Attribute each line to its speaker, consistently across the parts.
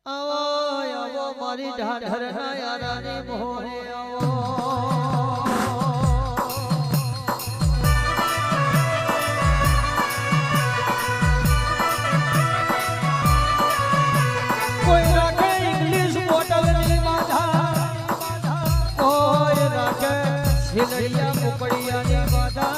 Speaker 1: આવો આવો મારી ઢાઢર ના યારાની મોહરે આવો કોઈ રાખે ઇંગ્લિશ બોટલ ની બાધા કોઈ રાખે સિલડિયા મુકડિયા ની બાધા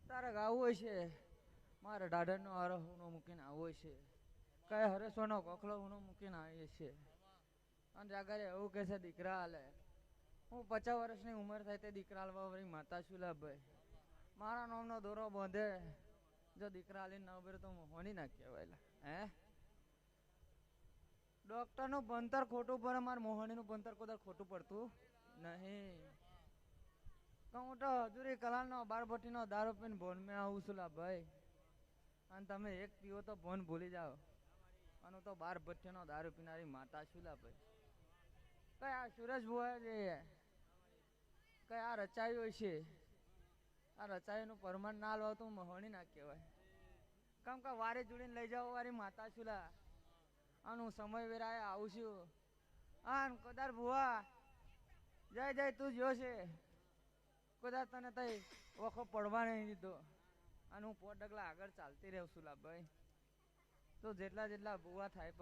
Speaker 1: તારે ગાવું છે મારે ડાઢર નો હારો હુનો મૂકીને આવો છે કઈ હરેસો નો કોખલો હુનો મૂકીને આવીએ છે અને જાગરે એવું કે છે દીકરા હાલે હું 50 વર્ષની ઉંમર થાય તે દીકરા હાલવા વળી માતા છું લા ભાઈ મારા નામનો દોરો બાંધે જો દીકરા હાલી ના ઉભરે તો હોની ના કહેવાય હે ડોક્ટર નું ભણતર ખોટું પડે માર મોહણી નું ભણતર કદાચ ખોટું પડતું નહીં હું તો હજુરી કલાલ નો 12 ભટ્ટી નો દારૂ પીને ભોન મેં આવું છું લા ભાઈ અને તમે એક પીવો તો ભોન ભૂલી જાઓ અને તો 12 ભટ્ટી નો દારૂ પીનારી માતા છું લા ભાઈ કયા સુરેશ ભુવા જે કયા રચાયું છે આ રચાયુંનું પરમાન ના લો તો મહોણી ના કહેવાય કેમ કે વારે જોડીને લઈ જાઓ વારી માતા છુલા આનું સમય વેરાય આવું છું આન કદાર ભુવા જય જય તું જો છે કદાર તને તઈ વખો પડવા નહીં દીધો અને હું પોટ ડગલા આગળ ચાલતી રહું છું ભાઈ તો જેટલા જેટલા ભુવા થાય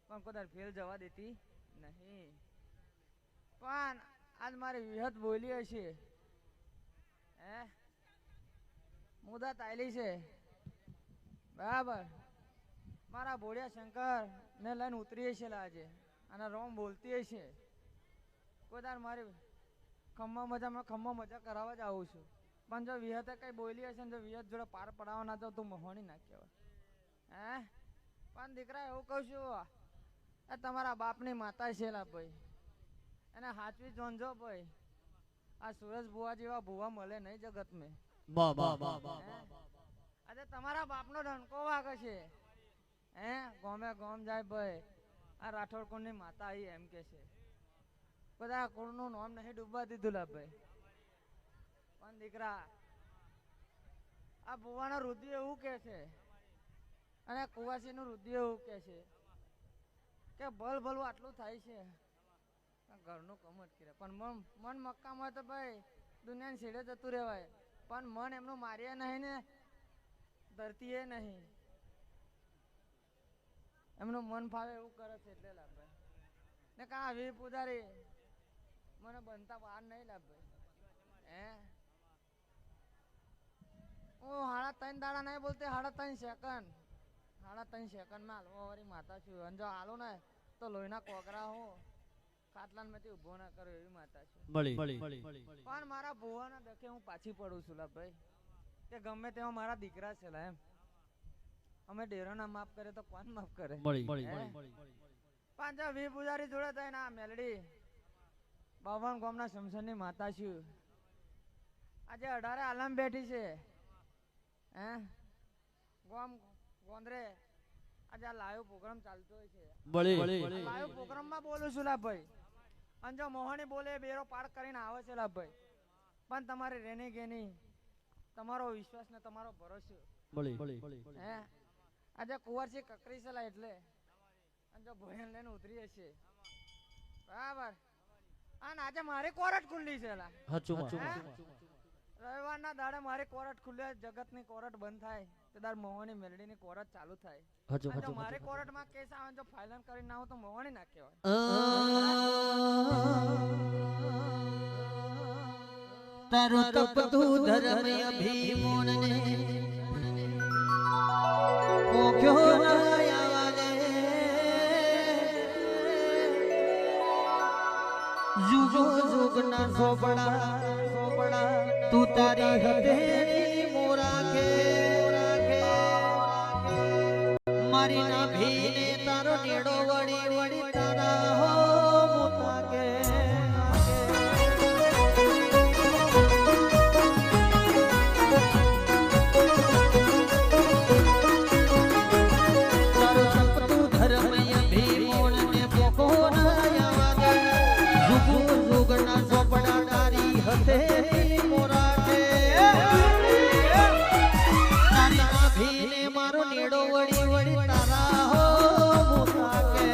Speaker 1: પણ કદાર ફેલ જવા દેતી નહીં પણ આજ મારી વિહત બોલી હશે હે મુદા તાયલી છે બરાબર મારા ભોળિયા શંકર ને લઈને ઉતરી છે આજે અને રોમ બોલતી છે કદાર મારી ખમ્મા મજા કરાવવા જ આવું છું પણ જો વિહતે કઈ બોલી હશે ને જો વિહત જોડે પાર પડાવવા ના તો તું મહોણી ના કહેવાય હે પણ દીકરા એવું કહું છું એ તમારા બાપની માતા છે લા ભાઈ એને હાચવી જોનજો ભાઈ આ સુરજ ભુવા જેવા ભુવા મળે નહીં જગત મેં આજે તમારા બાપનો ડંકો વાગે છે હે ગોમે ગોમ જાય ભાઈ આ રાઠોડ કુળની માતા આવી એમ કે છે બધા કુળનું નામ નહીં ડૂબવા દીધું લા ભાઈ પણ દીકરા આ ભુવાના રુધિર એવું કે છે અને કુવાસીનું રુધિર એવું કે છે કે ભલ આટલું થાય છે ઘરનું કમત કરે પણ મન મક્કામ હોય તો ભાઈ દુનિયાને છેડે જતું રહેવાય પણ મન એમનું મારીએ નહીં ને ધરતીએ નહીં એમનું મન ફાવે એવું કરે છે એટલે લાભ ને કા વીર પૂજારી મને બનતા વાર નહીં લાભ હે હું 3.5 દાડા નહીં બોલતી 3.5 સેકન્ડ 3.5 સેકન્ડમાં હાલવા વાળી માતા છું અને જો હાલું ને તો લોહીના કોકરા હું ખાટલાન માંથી ઉભો ના કરો એવી માતા છું પણ મારા ભુવાના દખે હું પાછી પડું છું લા ભાઈ કે ગમે તેવા મારા દીકરા છે લા એમ અમે ડેરોના માફ કરે તો કોણ માફ કરે પણ જો વી પૂજારી જોડે થાય ના મેલડી બાવન ગામના શમશાનની માતા છું આજે 18 આલમ બેઠી છે હે ગોંદરે આજે લાઈવ પ્રોગ્રામ ચાલતો હોય છે લાઈવ પ્રોગ્રામ માં બોલું છું લા ભાઈ અને જો મોહણી બોલે બેરો પાર કરીને આવે છે લા ભાઈ પણ તમારી રેની ગેની તમારો વિશ્વાસ ને તમારો ભરોસો હે આજે કુંવરસી કકરી છે લા એટલે અને જો ભોયન લઈને ઉતરી હશે બરાબર અને આજે મારી કોરટ ખુલ્લી છે લા રવિવારના દાડે મારી કોરટ ખુલ્લે જગતની કોરટ બંધ થાય તે દાડ મોહની મેલડીની કોરટ ચાલુ થાય જો મારી કોરટમાં કેસ આવે જો ફાઇલન કરી ના હો તો મોહણી ના કહેવાય
Speaker 2: તારો તપતું ધર્મ અભિમોનને પોખ્યો ના આવાજે જુગો જુગના સોપડા તું તારી હથેળી મોરા કે મારી ના ભીને તારો નેડો વળી તારા હો મોતા કે તારો સપતું ધર્મ અભિમોનને પોખો ના આવાજે જુગો જુગના સોપડા તારી હથેળી મોરા કે તારી ના ભીને મારો નેડો વળી તારા હો મોતા કે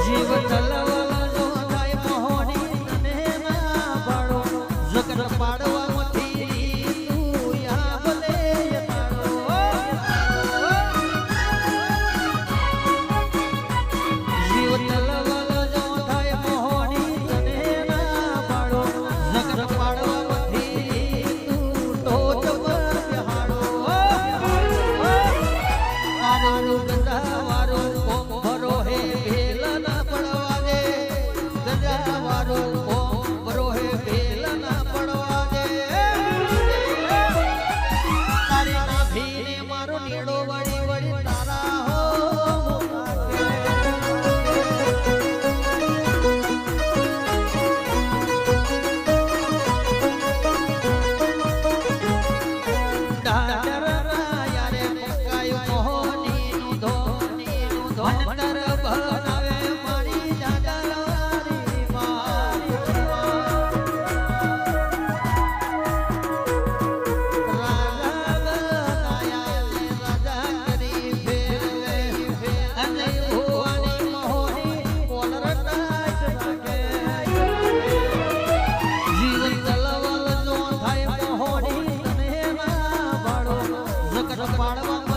Speaker 2: જીવ તલવલો થાય મોહની તને ના પાડો જગત પાડવા મથી તું યા ભલે જીવ તલવલો થાય મોહની તને ના પાડો જગત પાડવા મથી તું ટોચ પર બેહાડો તારો ગંધાવારો કોમ ભરો હે ભેલ ના પડવા દે ગંધાવારો કોમ ભરો હે ભેલ ના પડવા દે તારી ના ભીને મારો નેડો વળી તારા હો મોતા કે પાડવા